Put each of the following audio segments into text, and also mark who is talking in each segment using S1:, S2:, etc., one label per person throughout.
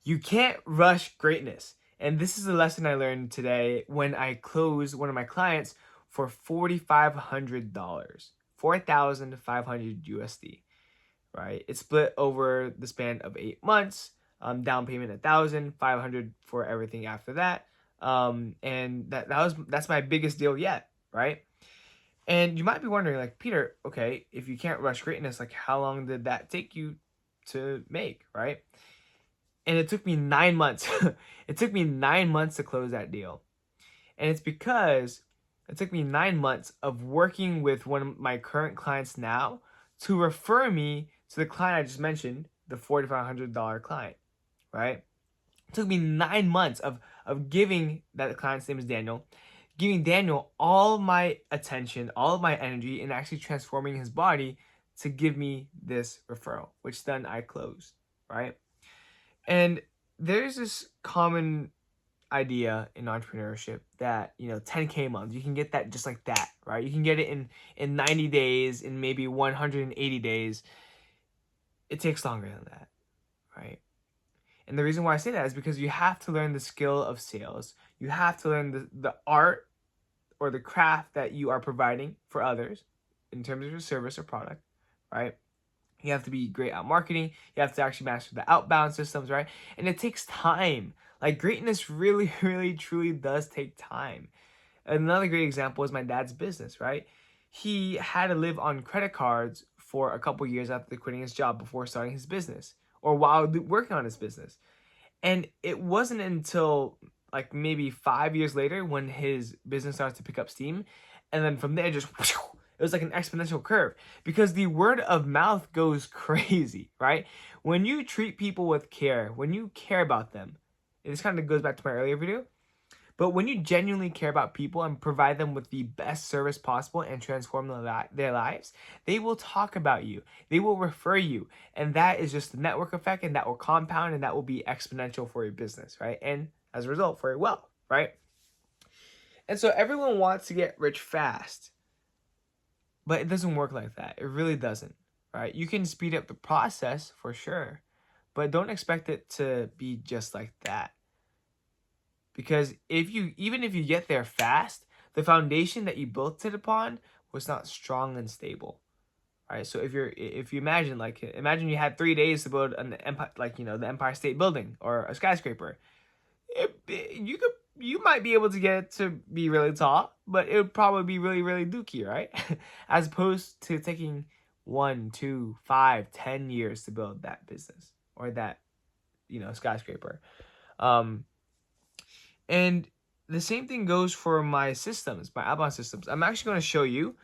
S1: You can't rush greatness. And this is a lesson I learned today when I closed one of my clients for $4,500, 4,500 USD, right? It's split over the span of 8 months. Down payment 1,500 for everything after that. And that's my biggest deal yet, right? And you might be wondering, like, Peter, okay, if you can't rush greatness, like, how long did that take you to make, right? And it took me 9 months. It took me 9 months to close that deal. And it's because it took me 9 months of working with one of my current clients now to refer me to the client I just mentioned, the $4,500 client, right? It took me 9 months of giving, that client's name is Daniel, giving Daniel all my attention, all of my energy, and actually transforming his body to give me this referral, which then I closed, right? And there's this common idea in entrepreneurship that, 10K a month, you can get that just like that, right? You can get it in 90 days, in maybe 180 days. It takes longer than that, right? And the reason why I say that is because you have to learn the skill of sales. You have to learn the art or the craft that you are providing for others in terms of your service or product, right? You have to be great at marketing. You have to actually master the outbound systems, right? And it takes time. Like, greatness really, really, truly does take time. Another great example is my dad's business, right? He had to live on credit cards for a couple years after quitting his job before starting his business, or while working on his business. And it wasn't until like maybe 5 years later when his business starts to pick up steam. And then from there, just it was like an exponential curve, because the word of mouth goes crazy, right? When you treat people with care, when you care about them, this kind of goes back to my earlier video, but when you genuinely care about people and provide them with the best service possible and transform their lives, they will talk about you. They will refer you. And that is just the network effect, and that will compound, and that will be exponential for your business, right? And as a result, for your wealth, right? And so everyone wants to get rich fast, but it doesn't work like that. It really doesn't, right? You can speed up the process for sure, but don't expect it to be just like that. Because even if you get there fast, the foundation that you built it upon was not strong and stable, right? So if you imagine you had 3 days to build an empire, like, the Empire State Building or a skyscraper. You might be able to get it to be really tall, but it would probably be really, really dookie, right? As opposed to taking 1, 2, 5, 10 years to build that business or that, skyscraper. And the same thing goes for my systems, my outbound systems. I'm actually going to show you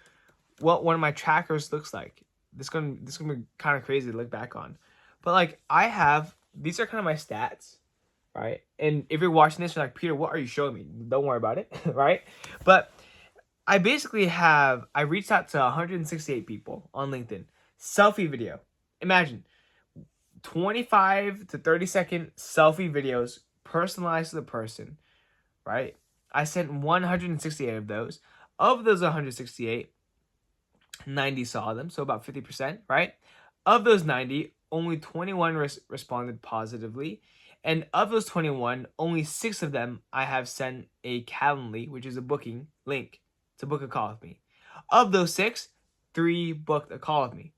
S1: what one of my trackers looks like. This is gonna be kind of crazy to look back on. But like, these are kind of my stats, right? And if you're watching this, you're like, Peter, what are you showing me? Don't worry about it, right? But I basically I reached out to 168 people on LinkedIn. Selfie video. Imagine 25 to 30-second selfie videos personalized to the person, right? I sent 168 of those. Of those 168, 90 saw them, so about 50%, right? Of those 90, only 21 responded positively. And of those 21, only 6 of them I have sent a Calendly, which is a booking link, to book a call with me. Of those 6, 3 booked a call with me,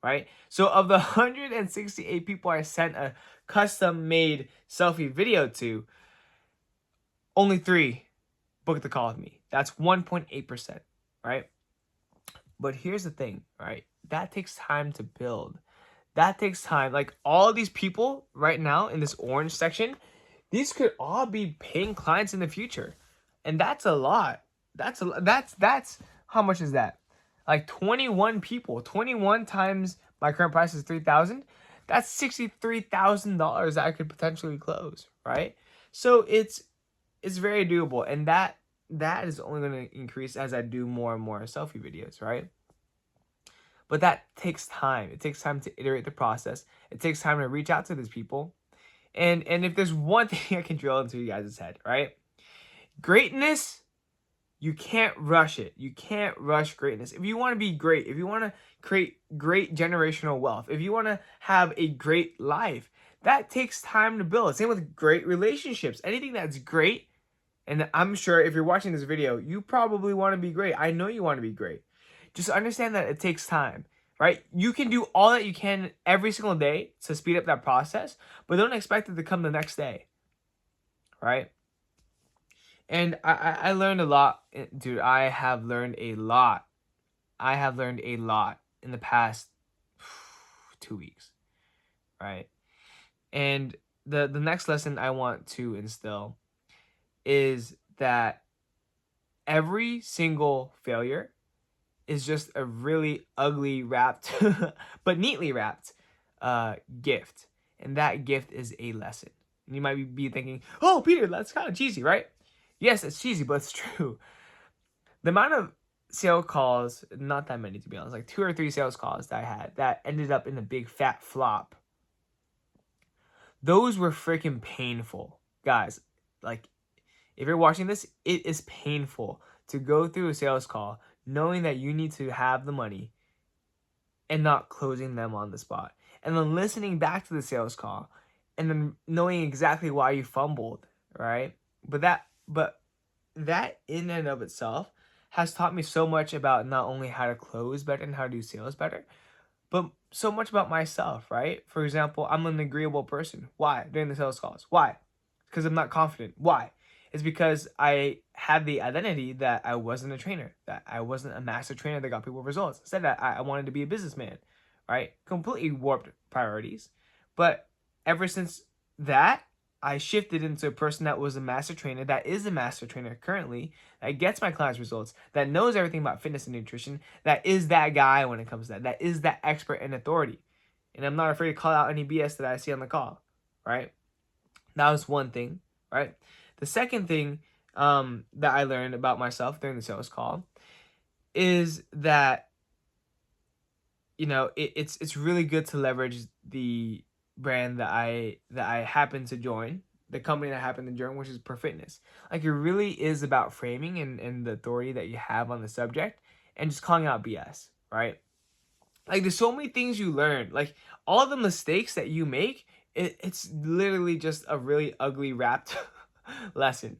S1: right? So of the 168 people I sent a custom-made selfie video to, only 3 booked the call with me. That's 1.8%, right? But here's the thing, right? That takes time to build. That takes time. Like, all of these people right now in this orange section, these could all be paying clients in the future. And that's a lot. That's how much is that? Like 21 people. 21 times my current price is $3,000. That's $63,000 that I could potentially close, right? So it's very doable, and that is only going to increase as I do more and more selfie videos, right? But that takes time. It takes time to iterate the process. It takes time to reach out to these people. And if there's one thing I can drill into you guys' head, right? Greatness, you can't rush it. You can't rush greatness. If you want to be great, if you want to create great generational wealth, if you want to have a great life, that takes time to build. Same with great relationships. Anything that's great, and I'm sure if you're watching this video, you probably want to be great. I know you want to be great. Just understand that it takes time, right? You can do all that you can every single day to speed up that process, but don't expect it to come the next day, right? And I learned a lot, dude. I have learned a lot. I have learned a lot in the past 2 weeks, right? And the next lesson I want to instill is that every single failure is just a really ugly wrapped, but neatly wrapped gift. And that gift is a lesson. And you might be thinking, oh, Peter, that's kind of cheesy, right? Yes, it's cheesy, but it's true. The amount of sales calls, not that many to be honest, like 2 or 3 sales calls that I had that ended up in a big fat flop. Those were freaking painful. Guys, like, if you're watching this, it is painful to go through a sales call knowing that you need to have the money and not closing them on the spot. And then listening back to the sales call and then knowing exactly why you fumbled, right? But that in and of itself has taught me so much about not only how to close better and how to do sales better, but so much about myself, right? For example, I'm an agreeable person. Why? During the sales calls. Why? Because I'm not confident. Why? It's because I had the identity that I wasn't a trainer, that I wasn't a master trainer that got people results. Instead, that I wanted to be a businessman, right? Completely warped priorities. But ever since that, I shifted into a person that was a master trainer, that is a master trainer currently, that gets my clients results, that knows everything about fitness and nutrition, that is that guy when it comes to that is that expert and authority. And I'm not afraid to call out any BS that I see on the call, right? That was one thing, right? The second thing that I learned about myself during the sales call is that, you know, it's really good to leverage the brand that I happen to join, the company that I happen to join, which is Per Fitness. Like, it really is about framing and the authority that you have on the subject and just calling out BS, right? Like, there's so many things you learn. Like, all the mistakes that you make, it's literally just a really ugly wrapped lesson,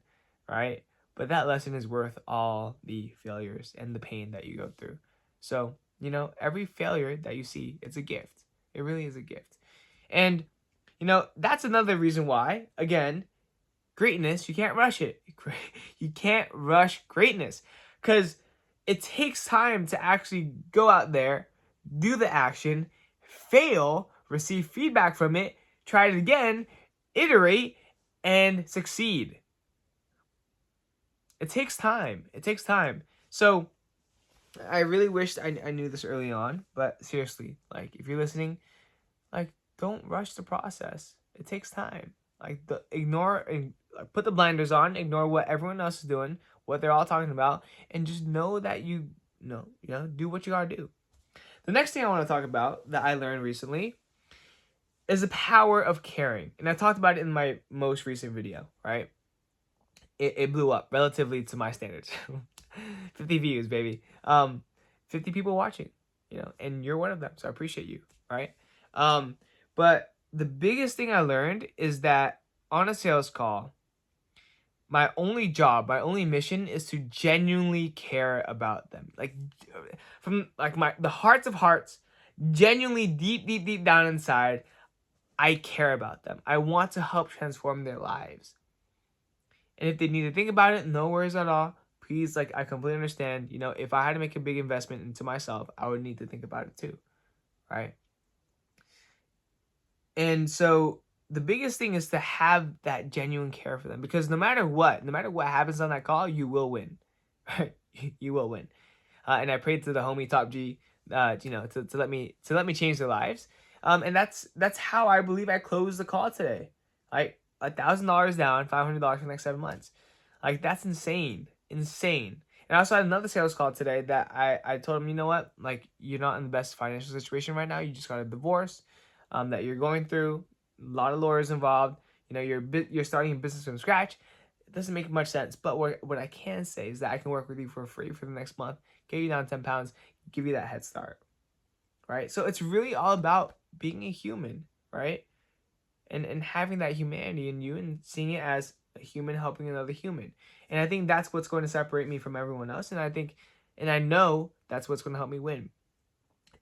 S1: right? But that lesson is worth all the failures and the pain that you go through. So, you know, every failure that you see, it's a gift. It really is a gift. And, you know, that's another reason why, again, greatness, you can't rush it. You can't rush greatness because it takes time to actually go out there, do the action, fail, receive feedback from it, try it again, iterate, and succeed. It takes time. It takes time. So I really wished I knew this early on, but seriously, like, if you're listening, like, don't rush the process. It takes time. Like, put the blinders on, ignore what everyone else is doing, what they're all talking about, and just know that you do what you gotta do. The next thing I want to talk about that I learned recently is the power of caring. And I talked about it in my most recent video, right? It blew up relatively to my standards. 50 views, baby. 50 people watching, you know, and you're one of them, so I appreciate you, right? But the biggest thing I learned is that on a sales call, my only job, my only mission is to genuinely care about them. Like, from like the hearts of hearts, genuinely deep down inside, I care about them. I want to help transform their lives. And if they need to think about it, no worries at all. Please, like, I completely understand. You know, if I had to make a big investment into myself, I would need to think about it too, right? And so the biggest thing is to have that genuine care for them, because no matter what happens on that call, you will win, right? You will win. And I prayed to the homie Top G, you know, to let me change their lives. And that's how I believe I closed the call today. Like, $1,000 down, $500 for the next 7 months. Like, that's insane. And I also had another sales call today that I told him, you know what? Like, you're not in the best financial situation right now. You just got a divorce that you're going through. A lot of lawyers involved. You know, you're starting a business from scratch. It doesn't make much sense. But what I can say is that I can work with you for free for the next month, get you down 10 pounds, give you that head start, right? So it's really all about being a human, right? and having that humanity in you and seeing it as a human helping another human. And I think that's what's going to separate me from everyone else. And I know that's what's going to help me win.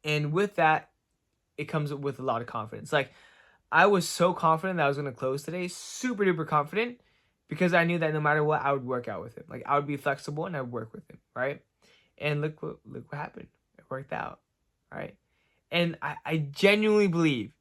S1: And with that, it comes with a lot of confidence. Like, I was so confident that I was going to close today, super duper confident, because I knew that no matter what, I would work out with him. Like, I would be flexible and I'd work with him, right? And look what happened. It worked out, right? And I genuinely believe,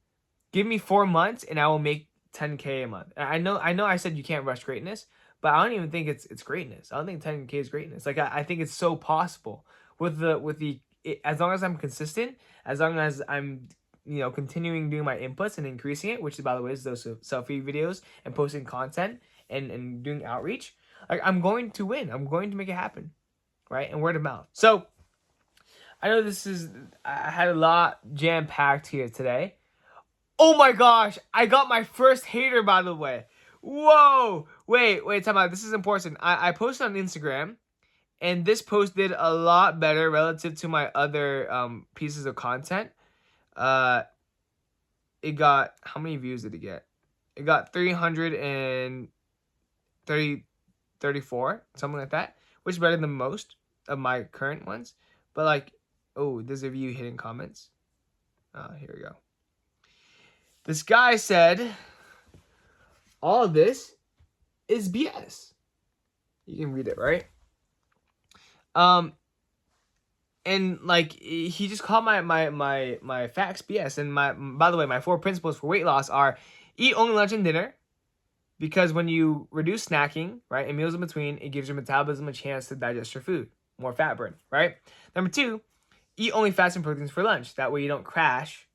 S1: give me 4 months and I will make 10K a month. I know I said you can't rush greatness, but I don't even think it's greatness. I don't think 10K is greatness. Like, I think it's so possible as long as I'm consistent, as long as I'm continuing doing my inputs and increasing it, which by the way is those selfie videos and posting content and doing outreach. Like, I'm going to win. I'm going to make it happen, right? And word of mouth. So I know I had a lot jam packed here today. Oh my gosh, I got my first hater, by the way. Whoa! Wait, time out. This is important. I posted on Instagram, and this post did a lot better relative to my other pieces of content. It got, how many views did it get? It got 334, something like that, which is better than most of my current ones. But like, oh, there's a view hidden comments. Here we go. This guy said, all of this is BS. You can read it, right? And like, he just called my facts BS. And by the way, my 4 principles for weight loss are: eat only lunch and dinner, because when you reduce snacking, right, and meals in between, it gives your metabolism a chance to digest your food, more fat burn, right? Number 2, eat only fats and proteins for lunch. That way you don't crash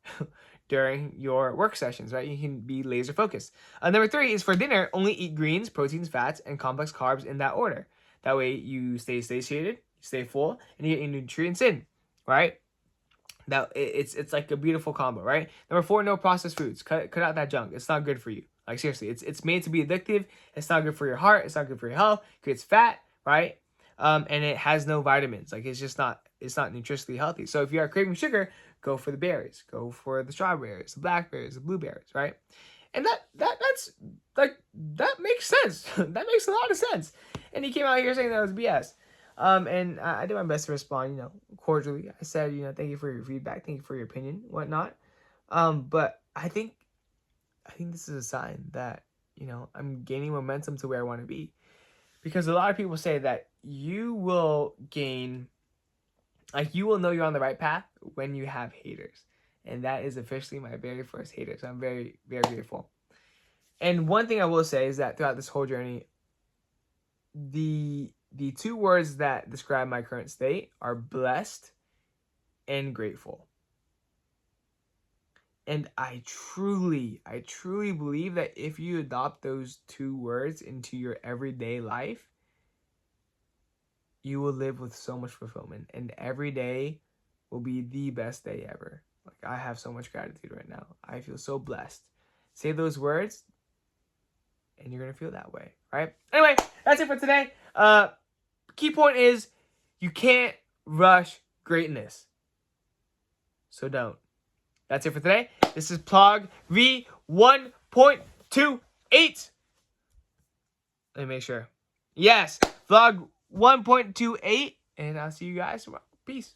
S1: during your work sessions, right? You can be laser focused. Number 3 is for dinner, only eat greens, proteins, fats, and complex carbs in that order. That way you stay satiated, stay full, and you get your nutrients in, right? That it's like a beautiful combo, right? Number 4, no processed foods. Cut out that junk. It's not good for you. Like, seriously, it's made to be addictive. It's not good for your heart. It's not good for your health. It creates fat, right? And it has no vitamins. Like, it's not nutritionally healthy. So if you are craving sugar, go for the berries. Go for the strawberries, the blackberries, the blueberries, right? And that makes sense. That makes a lot of sense. And he came out here saying that was BS. And I did my best to respond, cordially. I said, thank you for your feedback, thank you for your opinion, whatnot. But I think this is a sign that, I'm gaining momentum to where I want to be. Because a lot of people say that you will know you're on the right path when you have haters. And that is officially my very first hater. So I'm very, very grateful. And one thing I will say is that throughout this whole journey, the 2 words that describe my current state are blessed and grateful. And I truly believe that if you adopt those 2 words into your everyday life, you will live with so much fulfillment, and every day will be the best day ever. Like, I have so much gratitude right now. I feel so blessed. Say those words, and you're going to feel that way, right? Anyway, that's it for today. Key point is, you can't rush greatness. So don't. That's it for today. This is PLOG V1.28. Let me make sure. Yes, vlog 1.28. And I'll see you guys tomorrow. Peace.